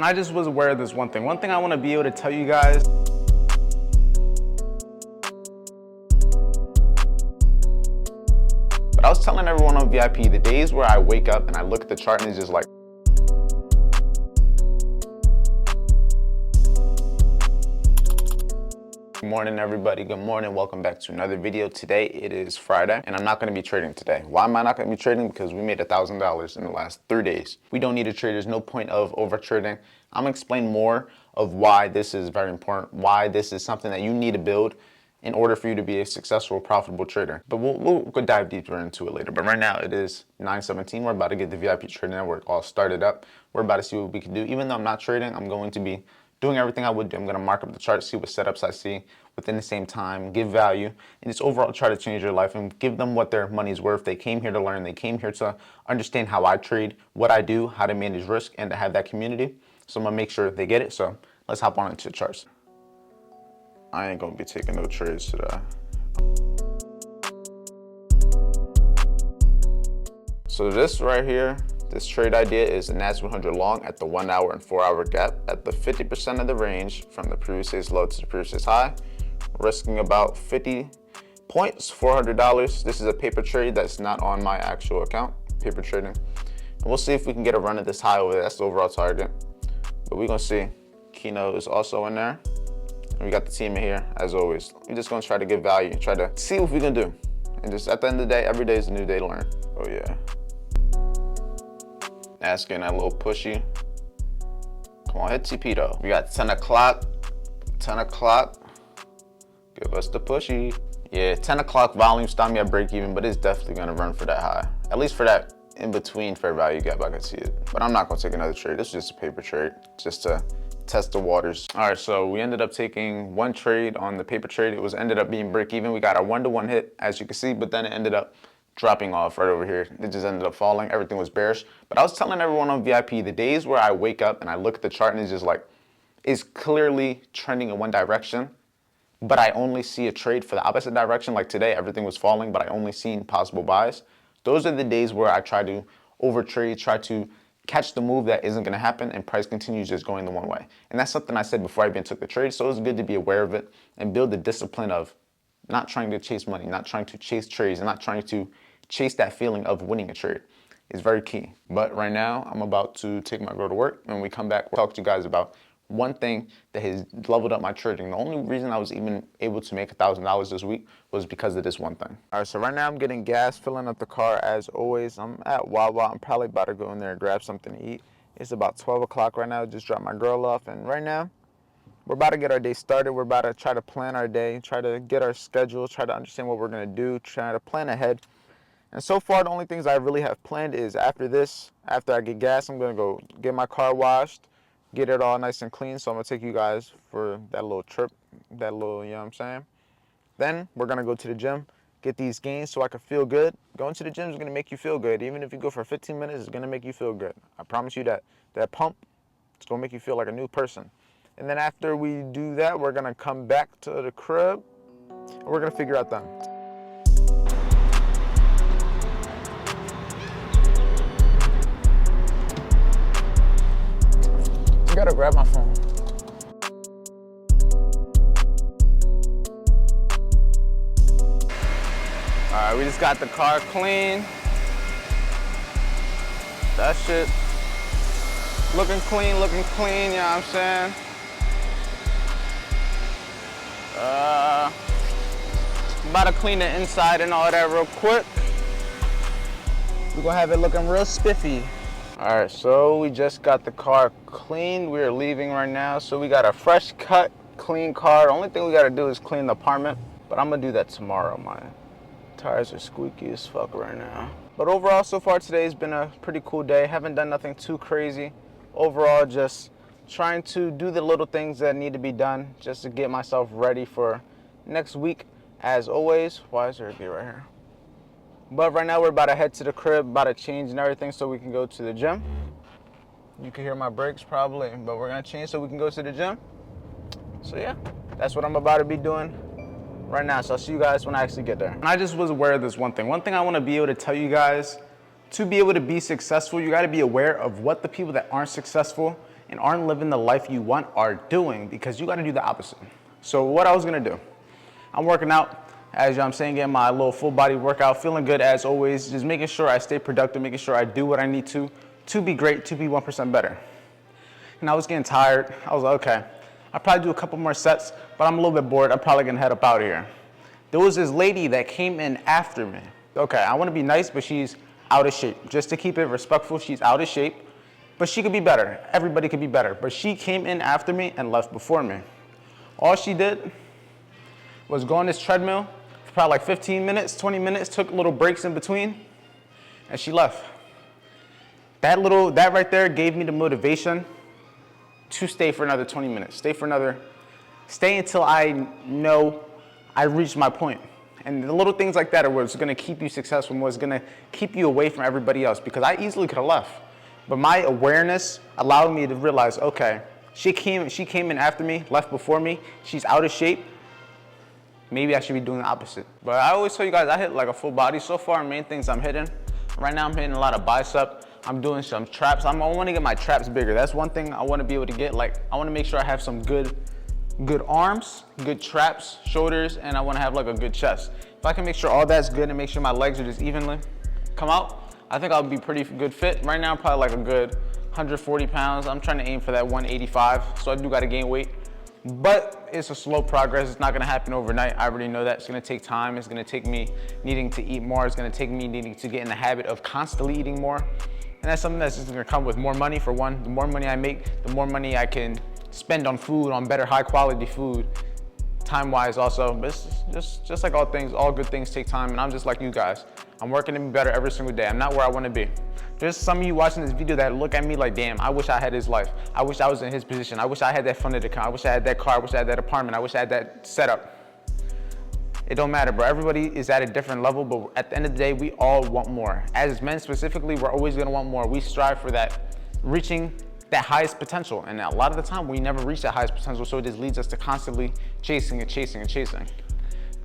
And I just was aware of this one thing. One thing I want to be able to tell you guys. But I was telling everyone on VIP, the days where I wake up and I look at the chart and it's just like, good morning, everybody. Good morning. Welcome back to another video. Today it is Friday and I'm not going to be trading today. Why am I not going to be trading? Because we made $1,000 in the last 3 days. We don't need to trade. There's no point of over trading. I'm going to explain more of why this is very important, why this is something that you need to build in order for you to be a successful, profitable trader. But we'll go dive deeper into it later. But right now it is 9:17. We're about to get the VIP Trading Network all started up. We're about to see what we can do. Even though I'm not trading, I'm going to be doing everything I would do. I'm going to mark up the chart, see what setups I see within the same time, give value, and just overall try to change their life and give them what their money's worth. They came here to learn. They came here to understand how I trade, what I do, how to manage risk, and to have that community. So I'm going to make sure they get it. So let's hop on into the charts. I ain't going to be taking no trades today. So this right here, this trade idea is a NAS 100 long at the 1 hour and 4 hour gap at the 50% of the range from the previous day's low to the previous day's high, risking about 50 points, $400. This is a paper trade that's not on my actual account, paper trading. And we'll see if we can get a run at this high over there. That's the overall target. But we're gonna see. Keno is also in there. And we got the team in here, as always. We're just gonna try to give value, try to see what we can do. And just at the end of the day, every day is a new day to learn. Oh yeah. That's getting a little pushy. Come on, hit TP though. We got 10 o'clock, 10 o'clock. Give us the pushy. Yeah, 10 o'clock volume stopped me at break even, but it's definitely gonna run for that high. At least for that in between fair value gap, I can see it. But I'm not gonna take another trade. This is just a paper trade, just to test the waters. All right, so we ended up taking one trade on the paper trade. It ended up being break even. We got a 1-to-1 hit, as you can see, but then it ended up dropping off right over here. It just ended up falling. Everything was bearish. But I was telling everyone on VIP, the days where I wake up and I look at the chart and it's just like, it's clearly trending in one direction, but I only see a trade for the opposite direction. Like today, everything was falling, but I only seen possible buys. Those are the days where I try to overtrade, try to catch the move that isn't going to happen, and price continues just going the one way. And that's something I said before I even took the trade. So it's good to be aware of it and build the discipline of not trying to chase money, not trying to chase trades, and not trying to chase that feeling of winning a trade. Is very key. But right now, I'm about to take my girl to work. When we come back, we'll talk to you guys about one thing that has leveled up my trading. The only reason I was even able to make $1,000 this week was because of this one thing. All right, so right now I'm getting gas, filling up the car as always. I'm at Wawa. I'm probably about to go in there and grab something to eat. It's about 12 o'clock right now. Just dropped my girl off, and right now, we're about to get our day started. We're about to try to plan our day, try to get our schedule, try to understand what we're gonna do, try to plan ahead. And so far, the only things I really have planned is after this, after I get gas, I'm gonna go get my car washed, get it all nice and clean. So I'm gonna take you guys for that little trip, that little, you know what I'm saying? Then we're gonna go to the gym, get these gains so I can feel good. Going to the gym is gonna make you feel good. Even if you go for 15 minutes, it's gonna make you feel good. I promise you that. That pump, it's gonna make you feel like a new person. And then after we do that, we're gonna come back to the crib and we're gonna figure out them. I gotta grab my phone. All right, we just got the car clean. That shit looking clean, you know what I'm saying? About to clean the inside and all that real quick. We're gonna have it looking real spiffy. All right, so we just got the car cleaned. We're leaving right now. So we got a fresh cut, clean car. The only thing we gotta do is clean the apartment, but I'm gonna do that tomorrow. My tires are squeaky as fuck right now. But overall, so far today's been a pretty cool day. Haven't done nothing too crazy. Overall, just trying to do the little things that need to be done just to get myself ready for next week. As always, why is there a gear right here? But right now we're about to head to the crib, about to change and everything so we can go to the gym. You can hear my brakes probably, but we're gonna change so we can go to the gym. So yeah, that's what I'm about to be doing right now. So I'll see you guys when I actually get there. And I just was aware of this one thing. One thing I wanna be able to tell you guys, to be able to be successful, you gotta be aware of what the people that aren't successful and aren't living the life you want are doing, because you got to do the opposite. So what I was going to do, I'm working out, as I'm saying, getting my little full body workout, feeling good as always, just making sure I stay productive, making sure I do what I need to be great, to be 1% better. And I was getting tired. I was like, okay, I'll probably do a couple more sets, but I'm a little bit bored. I'm probably gonna head up out of here. There was this lady that came in after me. Okay, I wanna be nice, but she's out of shape. Just to keep it respectful, she's out of shape, but she could be better. Everybody could be better. But she came in after me and left before me. All she did was go on this treadmill for probably like 15 minutes, 20 minutes, took little breaks in between, and she left. That right there gave me the motivation to stay for another 20 minutes, stay until I know I reached my point. And the little things like that are what's gonna keep you successful, what's gonna keep you away from everybody else, because I easily could have left. But my awareness allowed me to realize, okay, she came in after me, left before me, she's out of shape, maybe I should be doing the opposite. But I always tell you guys, I hit like a full body. So far, main things I'm hitting, right now I'm hitting a lot of bicep, I'm doing some traps. I want to get my traps bigger. That's one thing I want to be able to get. Like, I want to make sure I have some good arms, good traps, shoulders, and I want to have like a good chest. If I can make sure all that's good and make sure my legs are just evenly come out, I think I'll be pretty good fit. Right now, I'm probably like a good 140 pounds. I'm trying to aim for that 185, so I do got to gain weight. But it's a slow progress. It's not gonna happen overnight. I already know that. It's gonna take time. It's gonna take me needing to eat more. It's gonna take me needing to get in the habit of constantly eating more. And that's something that's just gonna come with more money, for one. The more money I make, the more money I can spend on food, on better, high quality food, time-wise also. But it's just like all things, all good things take time, and I'm just like you guys. I'm working to be better every single day. I'm not where I wanna be. There's some of you watching this video that look at me like, damn, I wish I had his life. I wish I was in his position. I wish I had that funded account. I wish I had that car. I wish I had that apartment. I wish I had that setup. It don't matter, bro. Everybody is at a different level, but at the end of the day, we all want more. As men specifically, we're always gonna want more. We strive for that, reaching that highest potential. And a lot of the time, we never reach that highest potential, so it just leads us to constantly chasing and chasing and chasing.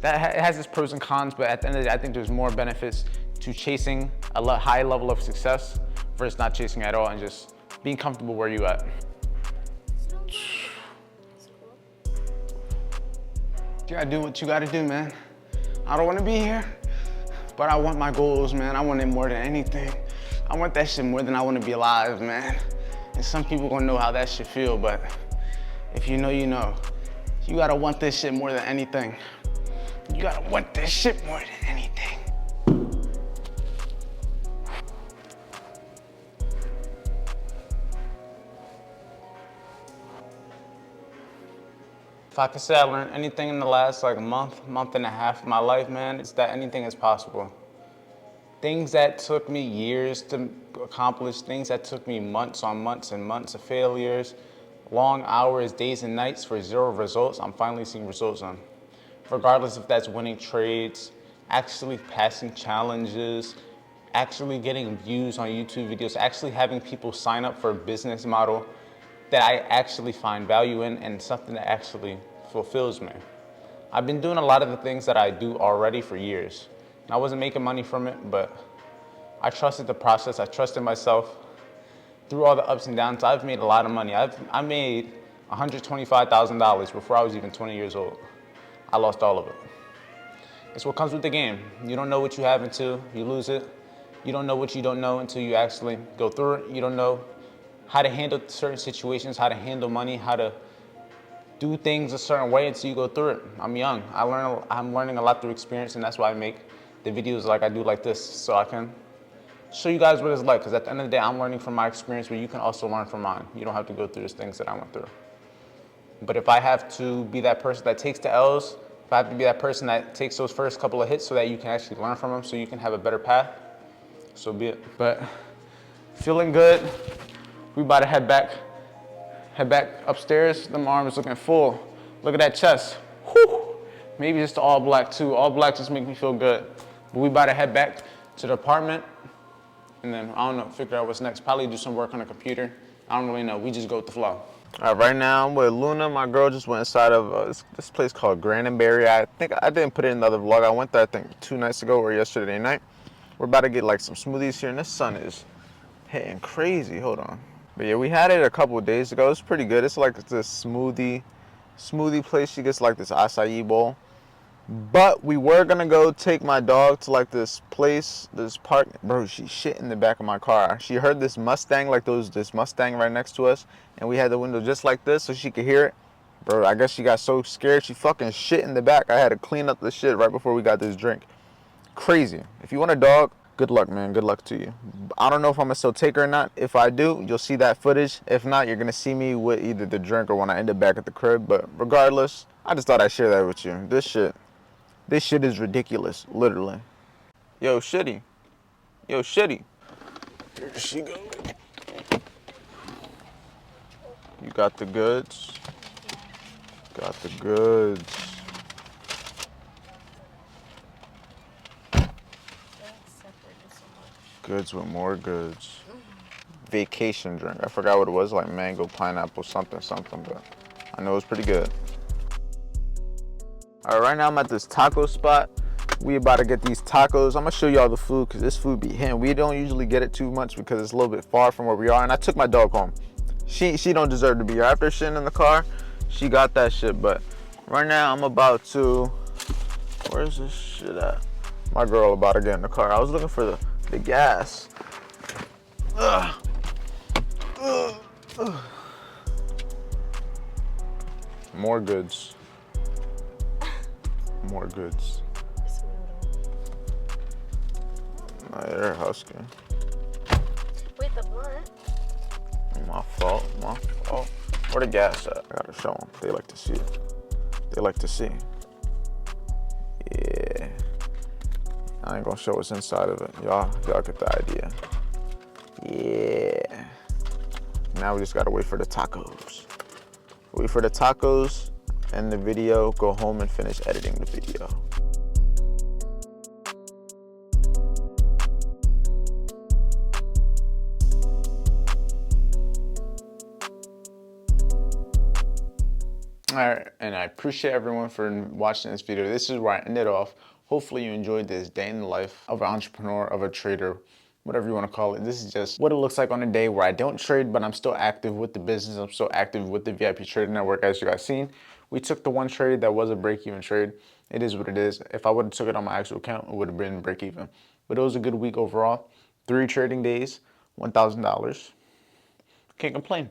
It has its pros and cons, but at the end of the day, I think there's more benefits to chasing a high level of success versus not chasing at all and just being comfortable where you at. You gotta do what you gotta do, man. I don't wanna be here, but I want my goals, man. I want it more than anything. I want that shit more than I wanna be alive, man. And some people gonna know how that shit feel, but if you know, you know. You gotta want this shit more than anything. You gotta want this shit more than anything. If I could say I learned anything in the last like month and a half of my life, man, it's that anything is possible. Things that took me years to accomplish, things that took me months on months and months of failures, long hours, days and nights for zero results, I'm finally seeing results on. Regardless if that's winning trades, actually passing challenges, actually getting views on YouTube videos, actually having people sign up for a business model that I actually find value in and something that actually fulfills me. I've been doing a lot of the things that I do already for years. And I wasn't making money from it, but I trusted the process, I trusted myself. Through all the ups and downs, I've made a lot of money. I made $125,000 before I was even 20 years old. I lost all of it. It's what comes with the game. You don't know what you have until you lose it. You don't know what you don't know until you actually go through it. You don't know how to handle certain situations, how to handle money, how to do things a certain way until you go through it. I'm young. I'm learning a lot through experience, and that's why I make the videos like I do like this, so I can show you guys what it's like, because at the end of the day, I'm learning from my experience, but you can also learn from mine. You don't have to go through those things that I went through. But if I have to be that person that takes the L's, if I have to be that person that takes those first couple of hits so that you can actually learn from them, so you can have a better path, so be it. But feeling good. We about to head back upstairs. Them arms looking full. Look at that chest. Whew. Maybe just the all black too. All black just make me feel good. But we about to head back to the apartment, and then I don't know, figure out what's next. Probably do some work on the computer. I don't really know. We just go with the flow. All right, right now I'm with Luna. My girl just went inside of this place called Grandenberry. I think I didn't put it in another vlog. I went there I think 2 nights ago or yesterday night. We're about to get like some smoothies here, and this sun is hitting crazy. Hold on. But yeah, we had it a couple of days ago. It's pretty good. It's like this smoothie place. She gets like this acai bowl. But we were gonna go take my dog to like this place, this park. Bro, she shit in the back of my car. She heard this Mustang, like this Mustang right next to us, and we had the window just like this so she could hear it. Bro, I guess she got so scared she fucking shit in the back. I had to clean up the shit right before we got this drink. Crazy. If you want a dog, good luck, man. Good luck to you. I don't know if I'm gonna still take her or not. If I do, you'll see that footage. If not, you're gonna see me with either the drink or when I end up back at the crib. But regardless, I just thought I'd share that with you. This shit is ridiculous, literally. Yo, Shitty. Yo, Shitty. Here she goes. You got the goods? Got the goods. Goods with more goods. Vacation drink. I forgot what it was, like mango, pineapple, something, but I know it's pretty good. All right, right now I'm at this taco spot. We about to get these tacos. I'm gonna show y'all the food because this food be hitting. We don't usually get it too much because it's a little bit far from where we are. And I took my dog home. She don't deserve to be here. After shitting in the car, she got that shit. But right now I'm about to, where's this shit at? My girl about to get in the car. I was looking for the gas. More goods. More goods. My air husky. Wait, the blunt? My fault. Where the gas at? I gotta show them. They like to see it. They like to see. Yeah. I ain't gonna show what's inside of it. Y'all get the idea. Yeah. Now we just gotta wait for the tacos. Wait for the tacos, end the video, go home and finish editing the video. All right, and I appreciate everyone for watching this video. This is where I ended off. Hopefully you enjoyed this day in the life of an entrepreneur, of a trader, whatever you want to call it. This is just what it looks like on a day where I don't trade, but I'm still active with the business. I'm still active with the VIP Trader Network, as you guys seen. We took the one trade that was a break-even trade. It is what it is. If I would have took it on my actual account, it would have been break-even. But it was a good week overall. 3 trading days, $1,000. Can't complain.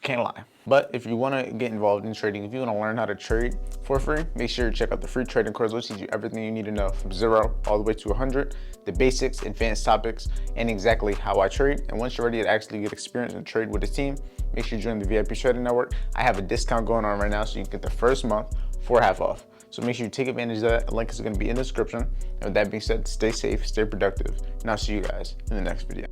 Can't lie. But if you want to get involved in trading, if you want to learn how to trade for free, make sure you check out the free trading course, which teaches you everything you need to know from 0 all the way to 100, the basics, advanced topics, and exactly how I trade. And once you're ready to actually get experience and trade with a team, make sure you join the VIP Trading Network. I have a discount going on right now, so you can get the first month for half off. So make sure you take advantage of that. The link is going to be in the description. And with that being said, stay safe, stay productive, and I'll see you guys in the next video.